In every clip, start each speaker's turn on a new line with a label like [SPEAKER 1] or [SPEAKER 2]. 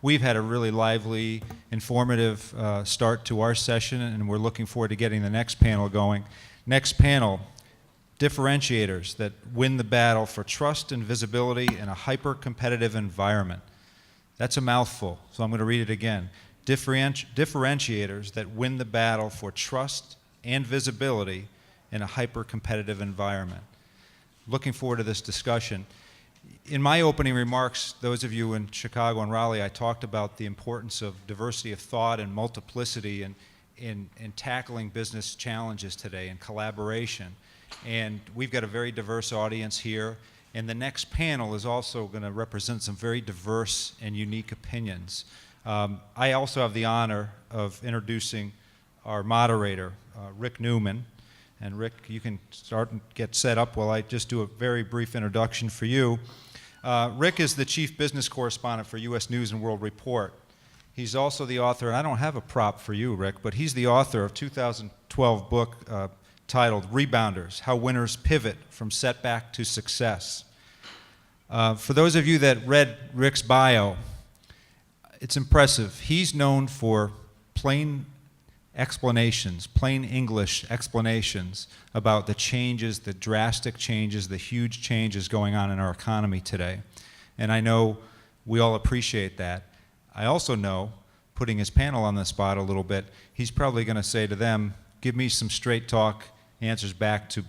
[SPEAKER 1] we've had a really lively, informative start to our session, and we're looking forward to getting the next panel going. Next panel, differentiators that win the battle for trust and visibility in a hyper-competitive environment. That's a mouthful, so I'm going to read it again. Differentiators that win the battle for trust and visibility in a hyper-competitive environment. Looking forward to this discussion. In my opening remarks, those of you in Chicago and Raleigh, I talked about the importance of diversity of thought and multiplicity in tackling business challenges today and collaboration. And we've got a very diverse audience here. And the next panel is also going to represent some very diverse and unique opinions. I also have the honor of introducing our moderator, Rick Newman. And Rick, you can start and get set up while I just do a very brief introduction for you. Rick is the chief business correspondent for U.S. News and World Report. He's also the author, and I don't have a prop for you, Rick, but he's the author of a 2012 book titled Rebounders, How Winners Pivot from Setback to Success. For those of you that read Rick's bio, it's impressive. He's known for plain explanations, plain English explanations about the changes, the drastic changes, the huge changes going on in our economy today. And I know we all appreciate that. I also know, putting his panel on the spot a little bit, he's probably going to say to them, give me some straight talk answers back to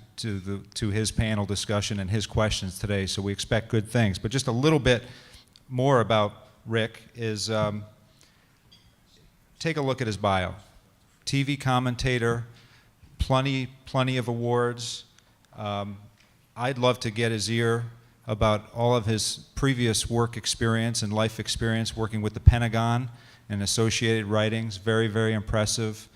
[SPEAKER 1] his panel discussion and his questions today, so we expect good things. But just a little bit more about Rick is take a look at his bio. TV commentator, plenty of awards. I'd love to get his ear about all of his previous work experience and life experience working with the Pentagon and associated writings. Very, very impressive.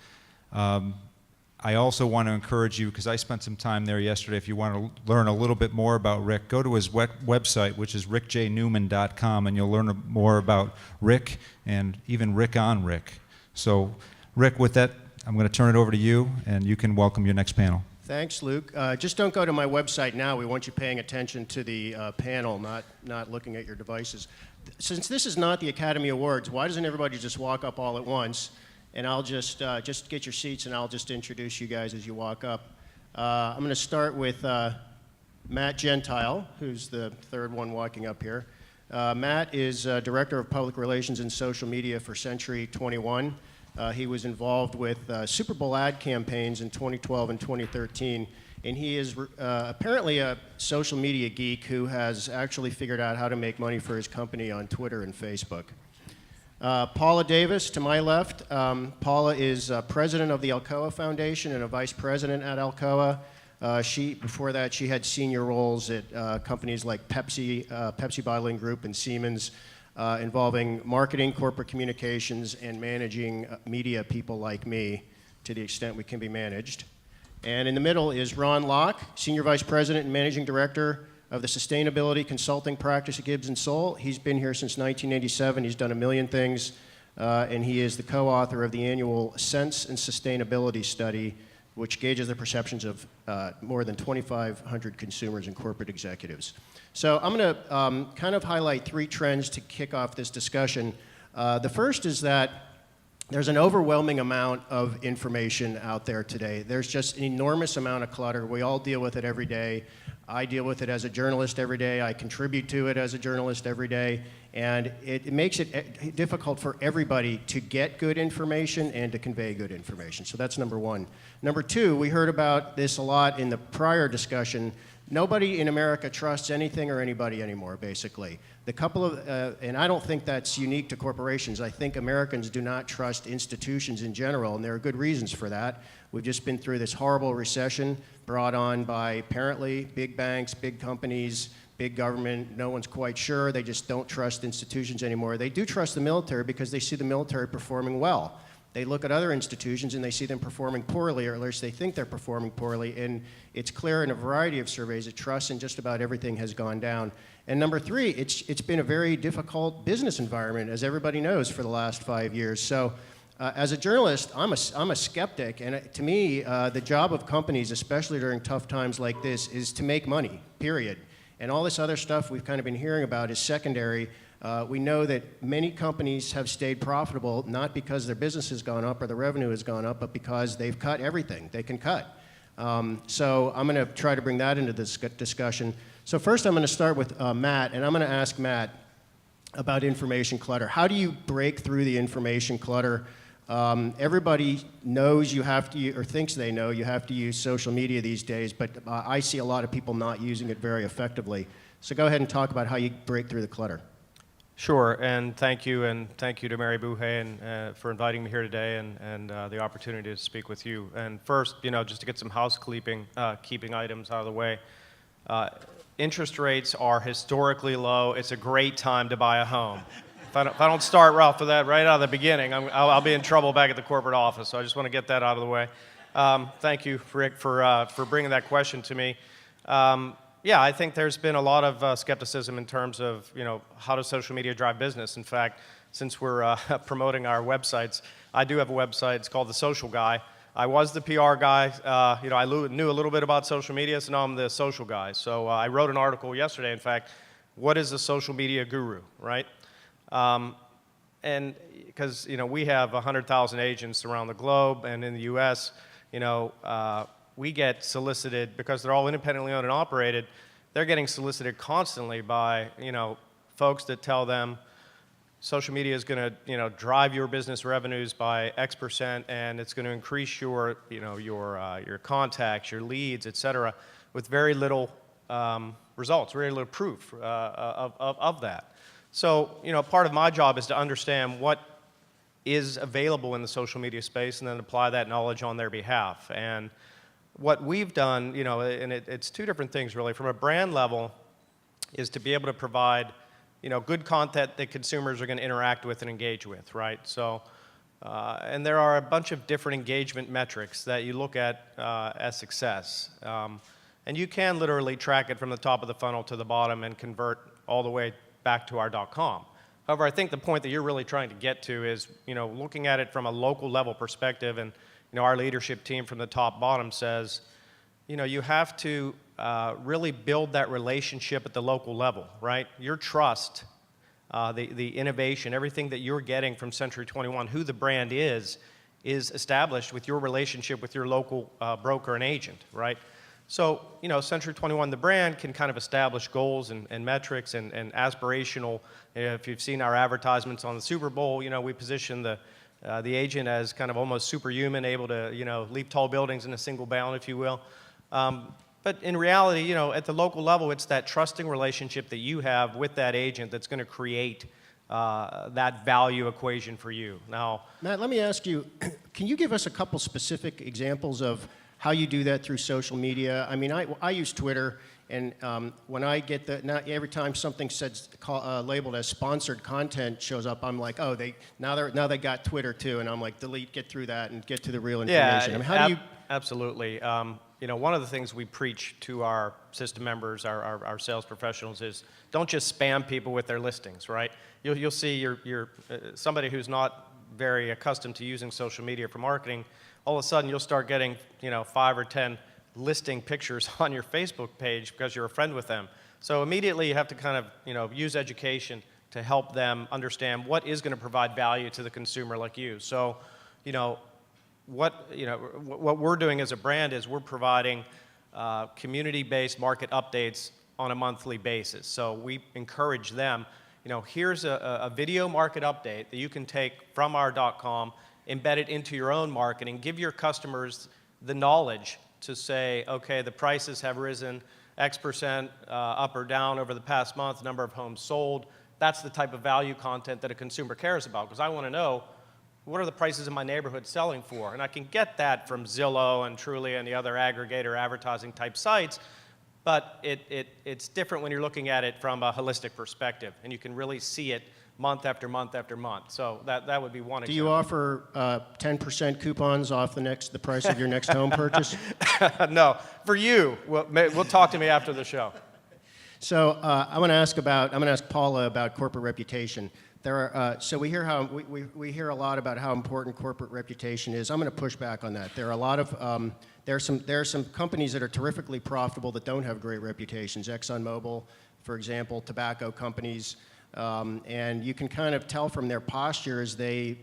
[SPEAKER 1] I also want to encourage you, because I spent some time there yesterday, if you want to learn a little bit more about Rick, go to his website, which is rickjnewman.com, and you'll learn more about Rick and even Rick on Rick. So, Rick, with that, I'm going to turn it over to you, and you can welcome your next panel.
[SPEAKER 2] Thanks, Luke. Just don't go to my website now. We want you paying attention to the panel, not looking at your devices. Since this is not the Academy Awards, why doesn't everybody just walk up all at once? And I'll just get your seats, and I'll just introduce you guys as you walk up. I'm going to start with Matt Gentile, who's the third one walking up here. Matt is Director of Public Relations and Social Media for Century 21. He was involved with Super Bowl ad campaigns in 2012 and 2013, and he is apparently a social media geek who has actually figured out how to make money for his company on Twitter and Facebook. Paula Davis, to my left. Paula is president of the Alcoa Foundation and a vice president at Alcoa. Before that, she had senior roles at companies like Pepsi Bottling Group and Siemens, involving marketing, corporate communications, and managing media people like me to the extent we can be managed. And in the middle is Ron Locke, Senior Vice President and Managing Director of the Sustainability Consulting Practice at Gibbs & Soul. He's been here since 1987. He's done a million things, and he is the co-author of the annual Sense and Sustainability Study, which gauges the perceptions of more than 2,500 consumers and corporate executives. So I'm going to kind of highlight three trends to kick off this discussion. The first is that there's an overwhelming amount of information out there today. There's just an enormous amount of clutter. We all deal with it every day. I deal with it as a journalist every day. I contribute to it as a journalist every day. And it makes it difficult for everybody to get good information and to convey good information. So that's number one. Number two, we heard about this a lot in the prior discussion. Nobody in America trusts anything or anybody anymore, basically. And I don't think that's unique to corporations. I think Americans do not trust institutions in general, and there are good reasons for that. We've just been through this horrible recession brought on by apparently big banks, big companies, big government. No one's quite sure. They just don't trust institutions anymore. They do trust the military because they see the military performing well. They look at other institutions and they see them performing poorly, or at least they think they're performing poorly. And it's clear in a variety of surveys that trust in just about everything has gone down. And number three, it's been a very difficult business environment, as everybody knows, for the last 5 years. So as a journalist, I'm a skeptic. And to me, the job of companies, especially during tough times like this, is to make money, period. And all this other stuff we've kind of been hearing about is secondary. We know that many companies have stayed profitable not because their business has gone up or the revenue has gone up, but because they've cut everything they can cut. So I'm going to try to bring that into this discussion. So first I'm going to start with Matt, and I'm going to ask Matt about information clutter. How do you break through the information clutter? Everybody knows you have to, or thinks they know you have to use social media these days, but I see a lot of people not using it very effectively. So go ahead and talk about how you break through the clutter.
[SPEAKER 3] Sure, and thank you to Mary Bouhay for inviting me here today and the opportunity to speak with you. And first, just to get some housekeeping keeping items out of the way, interest rates are historically low. It's a great time to buy a home. If I don't start off with that right out of the beginning, I'll be in trouble back at the corporate office. So I just want to get that out of the way. Thank you, Rick, for bringing that question to me. Yeah, I think there's been a lot of skepticism in terms of how does social media drive business. In fact, since we're promoting our websites, I do have a website. It's called The Social Guy. I was the PR guy. I knew a little bit about social media, so now I'm the social guy. So I wrote an article yesterday, in fact, what is a social media guru, right? And because we have 100,000 agents around the globe, and in the U.S., we get solicited because they're all independently owned and operated. They're getting solicited constantly by folks that tell them social media is going to drive your business revenues by X%, and it's going to increase your your contacts, your leads, et cetera, with very little results, very little proof of that. So, part of my job is to understand what is available in the social media space and then apply that knowledge on their behalf. And what we've done, and it's two different things really. From a brand level, is to be able to provide, good content that consumers are going to interact with and engage with, right? So, and there are a bunch of different engagement metrics that you look at as success. And you can literally track it from the top of the funnel to the bottom and convert all the way back to our .com. However, I think the point that you're really trying to get to is, looking at it from a local level perspective, and our leadership team from the top bottom says, you have to really build that relationship at the local level, right? Your trust, the innovation, everything that you're getting from Century 21, who the brand is established with your relationship with your local broker and agent, right? So, Century 21, the brand, can kind of establish goals and metrics and aspirational. If you've seen our advertisements on the Super Bowl, we position the agent as kind of almost superhuman, able to, leap tall buildings in a single bound, if you will. But in reality, at the local level, it's that trusting relationship that you have with that agent that's going to create that value equation for you. Now,
[SPEAKER 2] Matt, let me ask you, can you give us a couple specific examples of how you do that through social media? I mean, I use Twitter, and when I get every time something labeled as sponsored content shows up, I'm like, oh, now they got Twitter too, and I'm like, delete, get through that, and get to the real information.
[SPEAKER 3] Yeah,
[SPEAKER 2] I mean, how do you?
[SPEAKER 3] Absolutely. One of the things we preach to our system members, our sales professionals, is don't just spam people with their listings, right? You'll see you're somebody who's not very accustomed to using social media for marketing. All of a sudden, you'll start getting 5 or 10 listing pictures on your Facebook page because you're a friend with them. So immediately, you have to kind of use education to help them understand what is going to provide value to the consumer like you. So, what we're doing as a brand is we're providing community-based market updates on a monthly basis. So we encourage them. Here's a video market update that you can take from our .com, embed it into your own marketing, give your customers the knowledge to say, okay, the prices have risen X% up or down over the past month, number of homes sold. That's the type of value content that a consumer cares about, because I want to know, what are the prices in my neighborhood selling for? And I can get that from Zillow and Trulia and the other aggregator advertising type sites, but it's different when you're looking at it from a holistic perspective, and you can really see it month after month after month. So that would be one example.
[SPEAKER 2] Do you offer 10% coupons off the price of your next home purchase?
[SPEAKER 3] No, for you. We'll talk to me after the show.
[SPEAKER 2] So I'm going to ask Paula about corporate reputation. So we hear we hear a lot about how important corporate reputation is. I'm going to push back on that. There are a lot of there are some companies that are terrifically profitable that don't have great reputations. ExxonMobil, for example, tobacco companies, and you can kind of tell from their postures they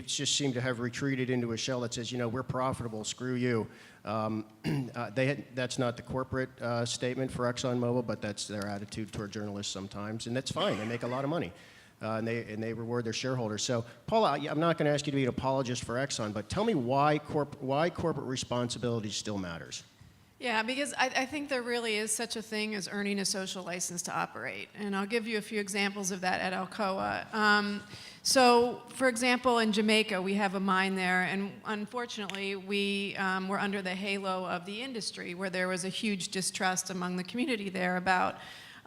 [SPEAKER 2] just seem to have retreated into a shell that says, you know, we're profitable, screw you. That's not the corporate statement for ExxonMobil, but that's their attitude toward journalists sometimes, and that's fine. They make a lot of money. And they reward their shareholders. So, Paula, I'm not going to ask you to be an apologist for Exxon, but tell me why corporate responsibility still matters.
[SPEAKER 4] Yeah, because I think there really is such a thing as earning a social license to operate. And I'll give you a few examples of that at Alcoa. So, for example, in Jamaica, we have a mine there, and unfortunately, we were under the halo of the industry, where there was a huge distrust among the community there about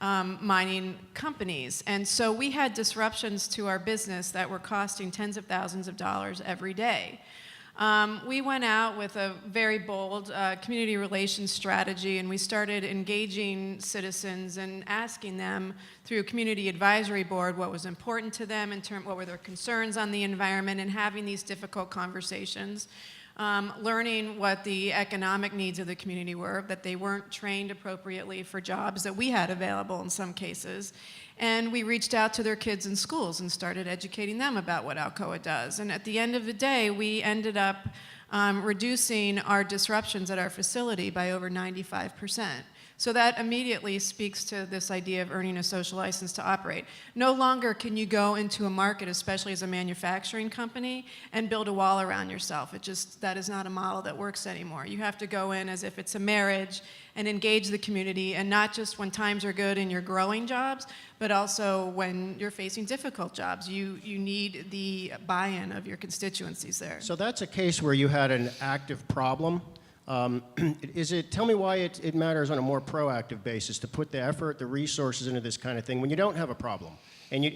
[SPEAKER 4] mining companies. And so we had disruptions to our business that were costing tens of thousands of dollars every day. We went out with a very bold community relations strategy, and we started engaging citizens and asking them through a community advisory board what was important to them in terms what were their concerns on the environment, and having these difficult conversations. Learning what the economic needs of the community were, that they weren't trained appropriately for jobs that we had available in some cases. And we reached out to their kids in schools and started educating them about what Alcoa does. And at the end of the day, we ended up reducing our disruptions at our facility by over 95%. So that immediately speaks to this idea of earning a social license to operate. No longer can you go into a market, especially as a manufacturing company, and build a wall around yourself. That is not a model that works anymore. You have to go in as if it's a marriage and engage the community, and not just when times are good and you're growing jobs, but also when you're facing difficult jobs. You need the buy-in of your constituencies there.
[SPEAKER 2] So that's a case where you had an active problem. Tell me why it matters on a more proactive basis to put the effort, the resources into this kind of thing when you don't have a problem, and you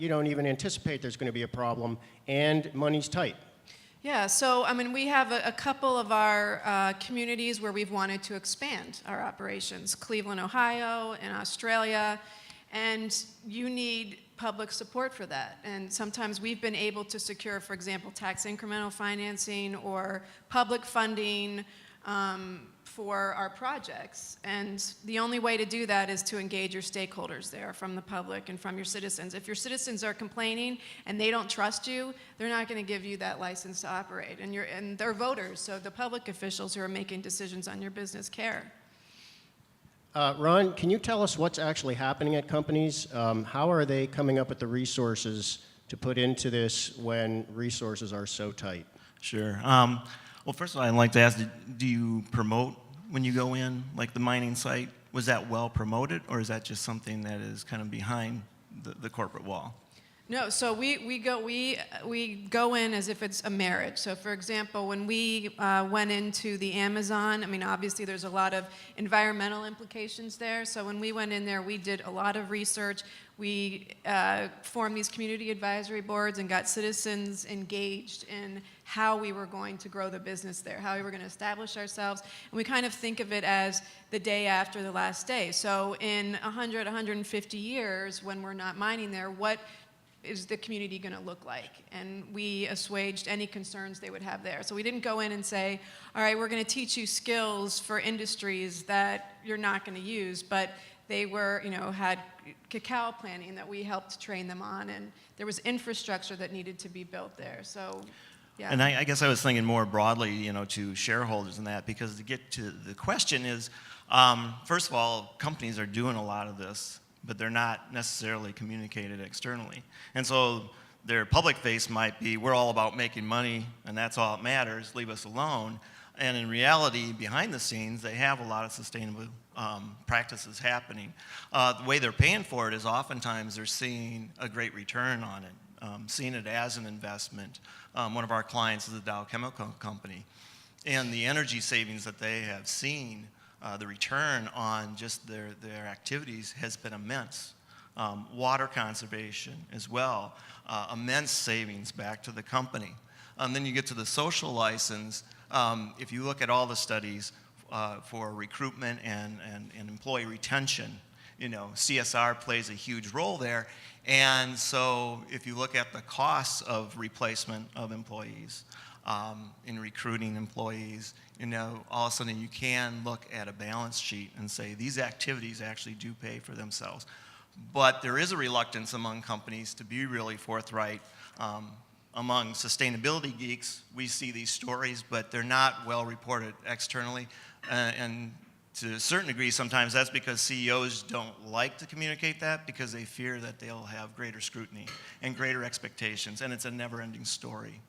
[SPEAKER 2] don't even anticipate there's going to be a problem, and money's tight.
[SPEAKER 4] Yeah, so I mean, we have a couple of our communities where we've wanted to expand our operations: Cleveland, Ohio, and Australia, and you need public support for that. And sometimes we've been able to secure, for example, tax incremental financing or public funding for our projects. And the only way to do that is to engage your stakeholders there, from the public and from your citizens. If your citizens are complaining and they don't trust you, they're not going to give you that license to operate. And they're voters, so the public officials who are making decisions on your business care.
[SPEAKER 2] Ron, can you tell us what's actually happening at companies? How are they coming up with the resources to put into this when resources are so tight?
[SPEAKER 5] Sure. Well, first of all, I'd like to ask, do you promote when you go in, like the mining site? Was that well promoted, or is that just something that is kind of behind the corporate wall?
[SPEAKER 4] No, so we go in as if it's a marriage. So, for example, when we went into the Amazon, I mean, obviously there's a lot of environmental implications there. So when we went in there, we did a lot of research. We formed these community advisory boards and got citizens engaged in how we were going to grow the business there, how we were going to establish ourselves. And we kind of think of it as the day after the last day. So in 100, 150 years, when we're not mining there, what is the community going to look like? And we assuaged any concerns they would have there. So we didn't go in and say, all right, we're going to teach you skills for industries that you're not going to use, but they were, had cacao planting that we helped train them on, and there was infrastructure that needed to be built there. So, yeah.
[SPEAKER 5] And I guess I was thinking more broadly, to shareholders and that, because to get to the question is, first of all, companies are doing a lot of this, but they're not necessarily communicated externally. And so their public face might be, we're all about making money, and that's all that matters, leave us alone. And in reality, behind the scenes, they have a lot of sustainable practices happening. The way they're paying for it is oftentimes they're seeing a great return on it, seeing it as an investment. One of our clients is the Dow Chemical Company. And the energy savings that they have seen, the return on just their activities has been immense. Water conservation as well, immense savings back to the company. Then you get to the social license. If you look at all the studies for recruitment and employee retention, CSR plays a huge role there. And so if you look at the costs of replacement of employees, in recruiting employees, all of a sudden you can look at a balance sheet and say these activities actually do pay for themselves. But there is a reluctance among companies to be really forthright. Among sustainability geeks, we see these stories, but they're not well reported externally. And to a certain degree, sometimes that's because CEOs don't like to communicate that because they fear that they'll have greater scrutiny and greater expectations, and it's a never-ending story.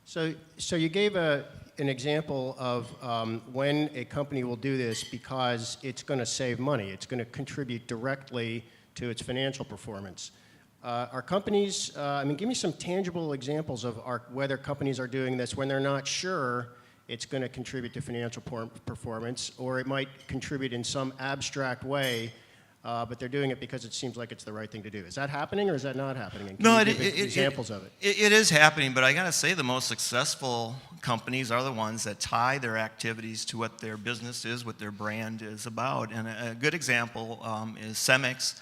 [SPEAKER 2] So you gave an example of when a company will do this because it's going to save money. It's going to contribute directly to its financial performance. Are companies, give me some tangible examples of whether companies are doing this when they're not sure it's going to contribute to financial performance, or it might contribute in some abstract way, but they're doing it because it seems like it's the right thing to do. Is that happening or is that not happening? And can you give examples of it?
[SPEAKER 5] It is happening, but I got to say the most successful companies are the ones that tie their activities to what their business is, what their brand is about. And a good example is Cemex.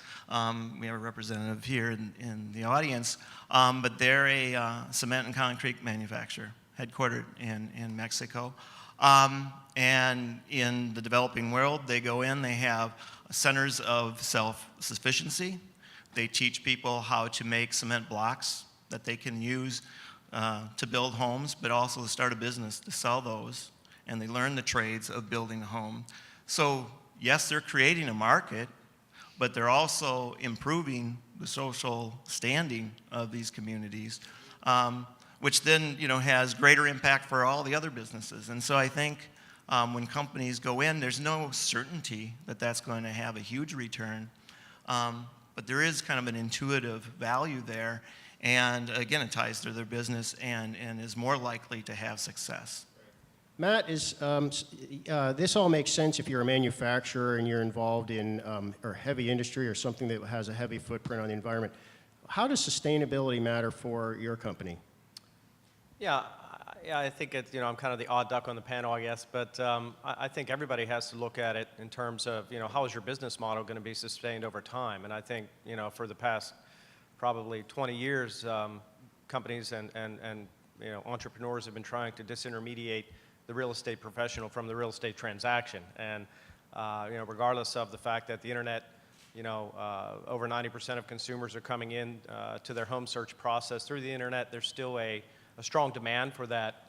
[SPEAKER 5] We have a representative here in the audience, but they're a cement and concrete manufacturer, headquartered in Mexico. And in the developing world, they go in, they have centers of self-sufficiency. They teach people how to make cement blocks that they can use to build homes, but also to start a business to sell those. And they learn the trades of building a home. So yes, they're creating a market, but they're also improving the social standing of these communities, which then has greater impact for all the other businesses. And so I think when companies go in, there's no certainty that that's going to have a huge return, but there is kind of an intuitive value there, and again, it ties to their business and is more likely to have success.
[SPEAKER 2] Matt, this all makes sense if you're a manufacturer and you're involved in or heavy industry or something that has a heavy footprint on the environment. How does sustainability matter for your company?
[SPEAKER 3] Yeah, I think I'm kind of the odd duck on the panel, I guess, but I think everybody has to look at it in terms of, how is your business model going to be sustained over time? And I think, for the past probably 20 years, companies and entrepreneurs have been trying to disintermediate the real estate professional from the real estate transaction. And, regardless of the fact that the internet, over 90% of consumers are coming in to their home search process through the internet, there's still a strong demand for that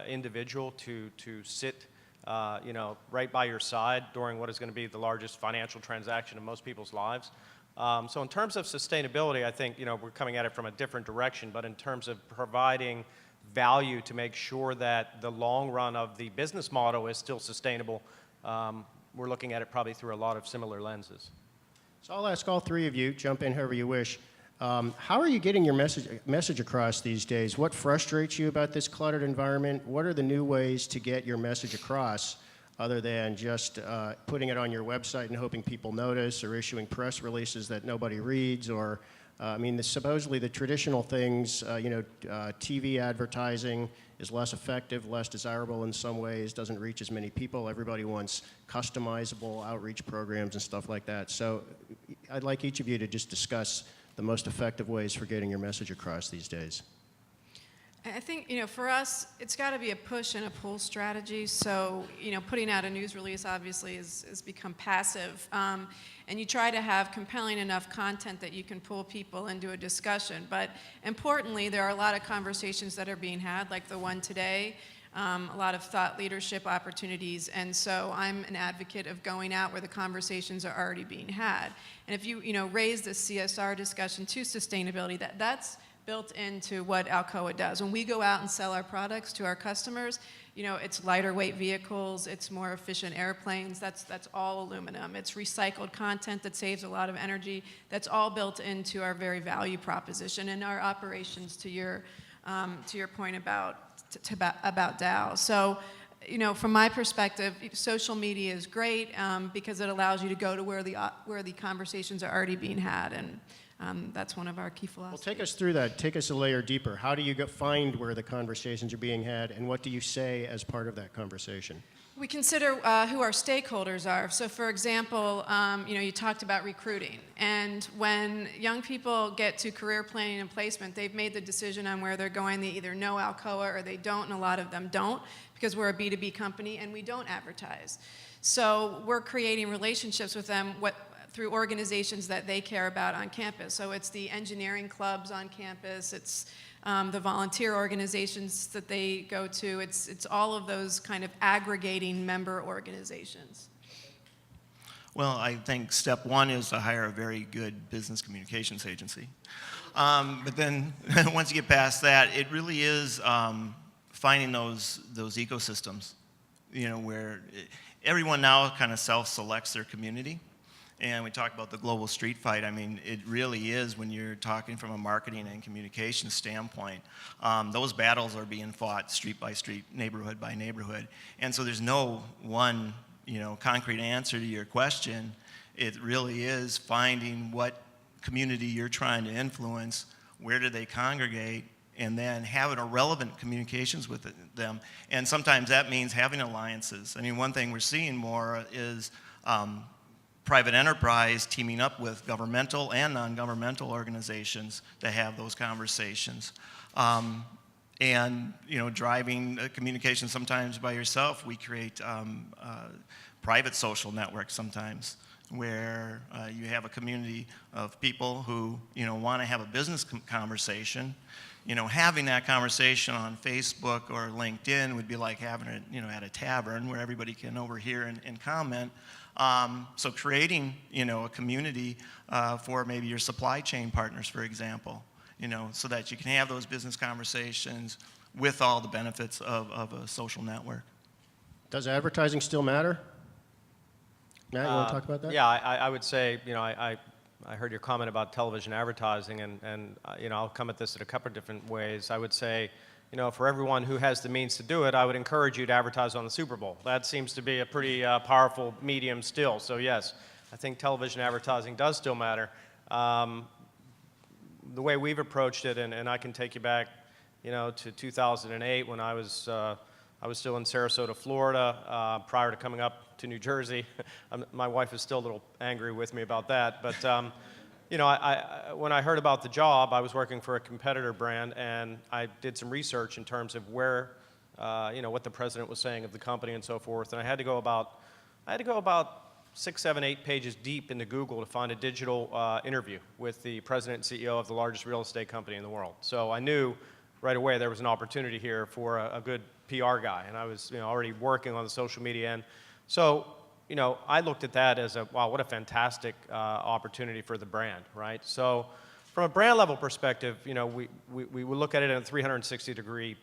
[SPEAKER 3] individual to sit, right by your side during what is going to be the largest financial transaction in most people's lives. So in terms of sustainability, I think, we're coming at it from a different direction, but in terms of providing value to make sure that the long run of the business model is still sustainable, we're looking at it probably through a lot of similar lenses.
[SPEAKER 2] So I'll ask all three of you, jump in however you wish. How are you getting your message across these days? What frustrates you about this cluttered environment? What are the new ways to get your message across other than just putting it on your website and hoping people notice, or issuing press releases that nobody reads, or supposedly the traditional things, TV advertising is less effective, less desirable in some ways, doesn't reach as many people. Everybody wants customizable outreach programs and stuff like that. So I'd like each of you to just discuss the most effective ways for getting your message across these days.
[SPEAKER 4] I think, for us, it's got to be a push and a pull strategy. So, putting out a news release obviously has become passive. And you try to have compelling enough content that you can pull people into a discussion. But importantly, there are a lot of conversations that are being had, like the one today, a lot of thought leadership opportunities. And so I'm an advocate of going out where the conversations are already being had. And if you, raise the CSR discussion to sustainability, that's built into what Alcoa does. When we go out and sell our products to our customers, it's lighter weight vehicles, it's more efficient airplanes, that's all aluminum. It's recycled content that saves a lot of energy. That's all built into our very value proposition and our operations, to your point about Dow. So, from my perspective, social media is great because it allows you to go to where the conversations are already being had, and that's one of our key philosophies.
[SPEAKER 2] Well, take us through that. Take us a layer deeper. How do you find where the conversations are being had, and what do you say as part of that conversation?
[SPEAKER 4] We consider who our stakeholders are. So, for example, you talked about recruiting. And when young people get to career planning and placement, they've made the decision on where they're going. They either know Alcoa or they don't, and a lot of them don't, because we're a B2B company and we don't advertise. So we're creating relationships with them through organizations that they care about on campus. So it's the engineering clubs on campus, it's the volunteer organizations that they go to, it's all of those kind of aggregating member organizations.
[SPEAKER 5] Well, I think step one is to hire a very good business communications agency. But then once you get past that, it really is finding those ecosystems, where everyone now kind of self-selects their community. And we talk about the global street fight. I mean, it really is, when you're talking from a marketing and communication standpoint, those battles are being fought street by street, neighborhood by neighborhood. And so there's no one, concrete answer to your question. It really is finding what community you're trying to influence, where do they congregate, and then having a relevant communications with them. And sometimes that means having alliances. I mean, one thing we're seeing more is private enterprise teaming up with governmental and non-governmental organizations to have those conversations. And driving communication sometimes by yourself. We create private social networks sometimes, where you have a community of people who want to have a business conversation. Having that conversation on Facebook or LinkedIn would be like having it at a tavern where everybody can overhear and comment. So creating a community for maybe your supply chain partners, for example, so that you can have those business conversations with all the benefits of a social network.
[SPEAKER 2] Does advertising still matter? Matt, you want to talk about that?
[SPEAKER 3] Yeah, I would say, I heard your comment about television advertising, and I'll come at this in a couple of different ways. I would say, for everyone who has the means to do it, I would encourage you to advertise on the Super Bowl. That seems to be a pretty powerful medium still. So yes, I think television advertising does still matter. The way we've approached it, and I can take you back, to 2008 when I was still in Sarasota, Florida, prior to coming up to New Jersey. My wife is still a little angry with me about that, but when I heard about the job, I was working for a competitor brand, and I did some research in terms of where, what the president was saying of the company and so forth, and I had to go about 6, 7, 8 pages deep into Google to find a digital interview with the president and CEO of the largest real estate company in the world. So I knew right away there was an opportunity here for a good PR guy, and I was already working on the social media end. So I looked at that as wow, what a fantastic opportunity for the brand, right? So from a brand level perspective, we look at it in a 360-degree,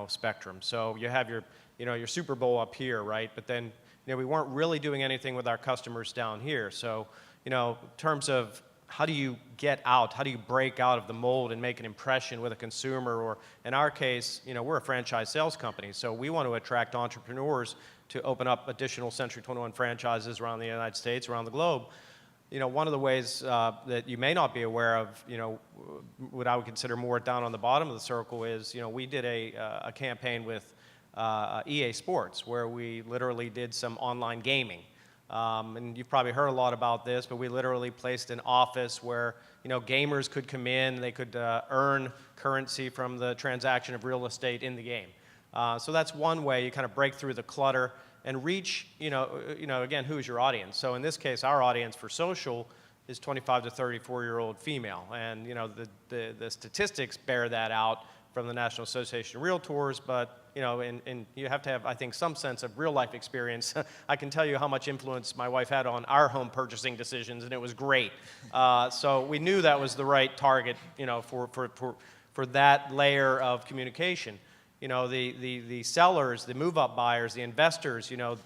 [SPEAKER 3] spectrum. So you have your Super Bowl up here, right? But then, we weren't really doing anything with our customers down here. So, in terms of how do you get out, how do you break out of the mold and make an impression with a consumer, or in our case, we're a franchise sales company, so we want to attract entrepreneurs to open up additional Century 21 franchises around the United States, around the globe. One of the ways that you may not be aware of, what I would consider more down on the bottom of the circle is, we did a campaign with EA Sports, where we literally did some online gaming. And you've probably heard a lot about this, but we literally placed an office where gamers could come in, they could earn currency from the transaction of real estate in the game. So that's one way you kind of break through the clutter and reach, again, who's your audience. So in this case, our audience for social is 25 to 34-year-old female, and the statistics bear that out from the National Association of Realtors, but and you have to have, I think, some sense of real life experience. I can tell you how much influence my wife had on our home purchasing decisions, and it was great. So we knew that was the right target, for that layer of communication. The sellers, the move-up buyers, the investors, the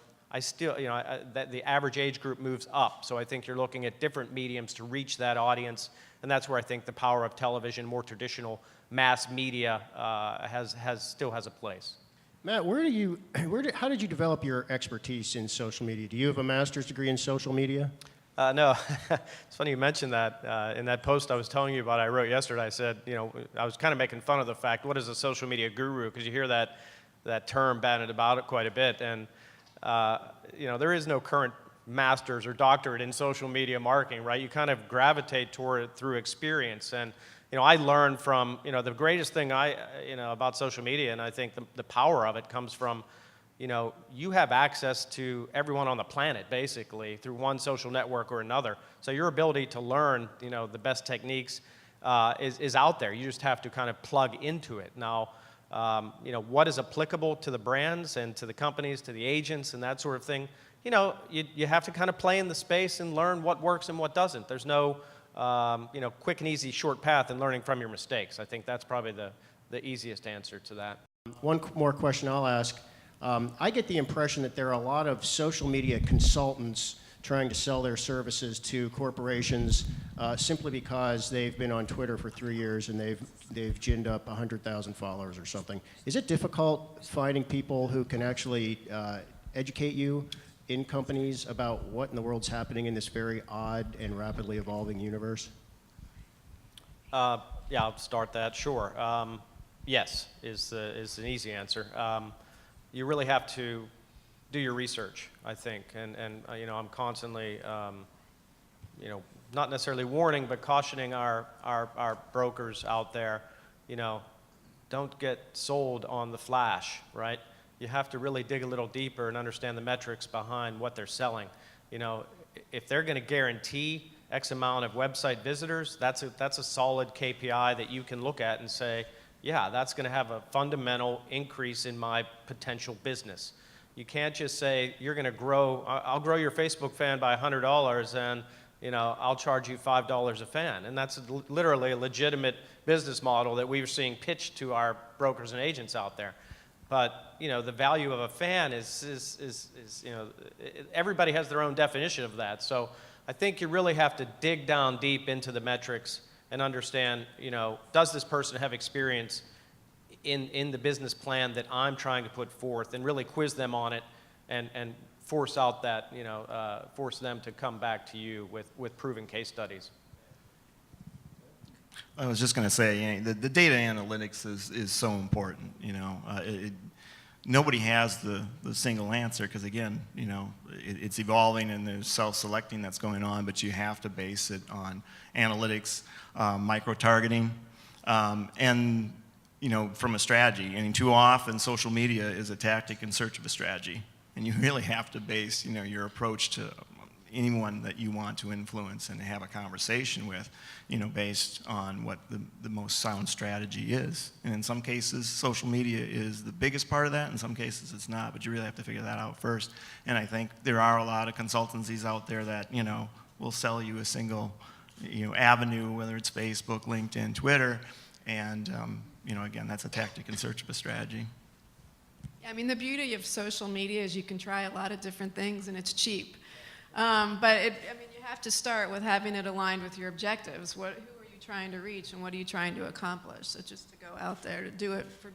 [SPEAKER 3] average age group moves up. So I think you're looking at different mediums to reach that audience, and that's where I think the power of television, more traditional mass media, still has a place.
[SPEAKER 2] Matt, how did you develop your expertise in social media? Do you have a master's degree in social media?
[SPEAKER 3] No, it's funny you mentioned that. In that post I was telling you about, I wrote yesterday, I said, I was kind of making fun of the fact, what is a social media guru? Because you hear that term bandied about it quite a bit. And there is no current master's or doctorate in social media marketing, right? You kind of gravitate toward it through experience. And, I learned from, the greatest thing about social media, and I think the power of it comes from, you have access to everyone on the planet, basically, through one social network or another. So your ability to learn, the best techniques is out there. You just have to kind of plug into it. Now, what is applicable to the brands and to the companies, to the agents and that sort of thing, you have to kind of play in the space and learn what works and what doesn't. There's no, quick and easy short path in learning from your mistakes. I think that's probably the easiest answer to that.
[SPEAKER 2] One more question I'll ask. I get the impression that there are a lot of social media consultants trying to sell their services to corporations simply because they've been on Twitter for 3 years and they've ginned up 100,000 followers or something. Is it difficult finding people who can actually educate you in companies about what in the world's happening in this very odd and rapidly evolving universe?
[SPEAKER 3] Yeah, I'll start that. Sure. Yes is an easy answer. You really have to do your research, I think, and I'm constantly, not necessarily warning, but cautioning our brokers out there, don't get sold on the flash, right? You have to really dig a little deeper and understand the metrics behind what they're selling. If they're going to guarantee X amount of website visitors, that's a solid KPI that you can look at and say, yeah, that's going to have a fundamental increase in my potential business. You can't just say, you're going to grow, I'll grow your Facebook fan by $100 and I'll charge you $5 a fan. And that's literally a legitimate business model that we're seeing pitched to our brokers and agents out there. But the value of a fan is everybody has their own definition of that. So I think you really have to dig down deep into the metrics and understand, does this person have experience in the business plan that I'm trying to put forth, and really quiz them on it and force out that, force them to come back to you with proven case studies.
[SPEAKER 5] I was just going to say, the data analytics is so important. Nobody has the single answer because, again, it's evolving and there's self-selecting that's going on, but you have to base it on analytics, micro-targeting, and from a strategy. And too often, social media is a tactic in search of a strategy, and you really have to base your approach to anyone that you want to influence and have a conversation with, based on what the most sound strategy is. And in some cases, social media is the biggest part of that. In some cases, it's not. But you really have to figure that out first. And I think there are a lot of consultancies out there that, will sell you a single, avenue, whether it's Facebook, LinkedIn, Twitter. And, again, that's a tactic in search of a strategy.
[SPEAKER 4] Yeah, I mean, the beauty of social media is you can try a lot of different things and it's cheap. But you have to start with having it aligned with your objectives. Who are you trying to reach, and what are you trying to accomplish? So just to go out there to do it for,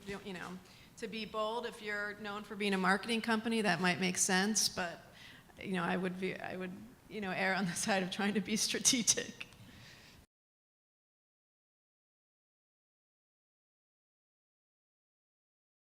[SPEAKER 4] to be bold. If you're known for being a marketing company, that might make sense. But I would err on the side of trying to be strategic.